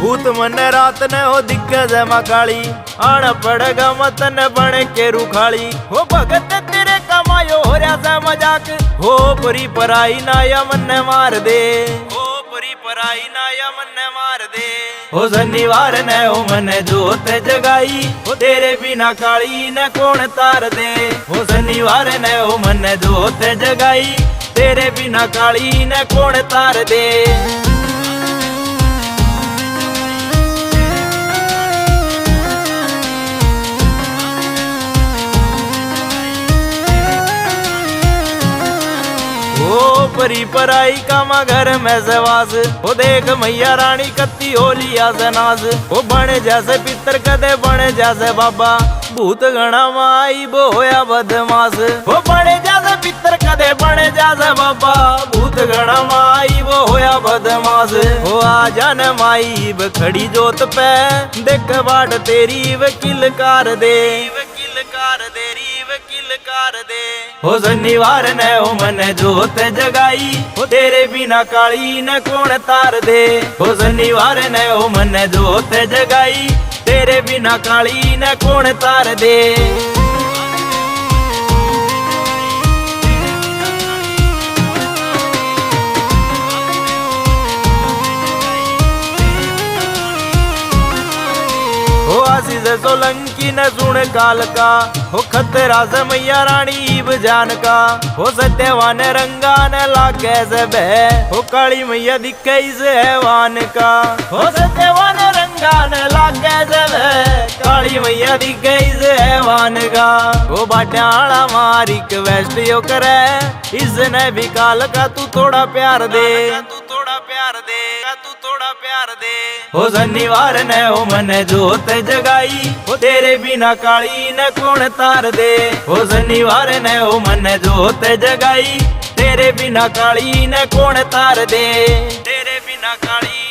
भूत मन रात ने हो दिग्गज मकाली आण पड़ेगा मतन बने के रुखाली हो भगत तेरे कमायो हो रहा सा मजाक हो परी पराई नाया मन मार दे हो परी पराई नाया मन मार दे हो शनिवार ने हो मन जोत जगाई हो तेरे बिना काली न कौन तार दे हो शनिवार ने हो मन जोत जगाई तेरे बिना काली न कौन तार दे। ओ परी पराई कामा घर में सवास ओ देख मैया रानी कत्ती होलिया से नास ओ बने जैसे पितर कदे बने जैसे बाबा भूत गणा माई वो होया बदमाश ओ बने जैसे पितर कदे बने जैसे बाबा भूत गणा माई वो होया बदमाश ओ आ जान माई खड़ी जोत पे देख बाट तेरी वकील कार दे वकील कार दे वकील कार दे हो शनिवार ने हो मन जोत जगाई हो तेरे बिना काली न कौन तार दे हो शनिवार ने हो मन जोत जगाई तेरे बिना काली न कौन तार दे। हो आशीष सोलंकी न सुन काल का हो खतरा से मैया रानी ईब जान का हो सत्यवान रंगा न लागे से बह हो काली मैया दिखे से हैवान का हो सत्यवान रंगा न लागे से बह काली मैया दिखे से हैवान का हो बाट्याला मारी वेस्ट यो करे इसने भी काल का तू थोड़ा प्यार दे तू थोड़ा प्यार दे तू थोड़ा प्यार दे हो शनिवार ने हो मन जोत जगाई हो तेरे बिना काली न कौन तार दे हो शनिवार ने हो मन जोत जगाई तेरे बिना काली न कौन तार दे तेरे बिना काली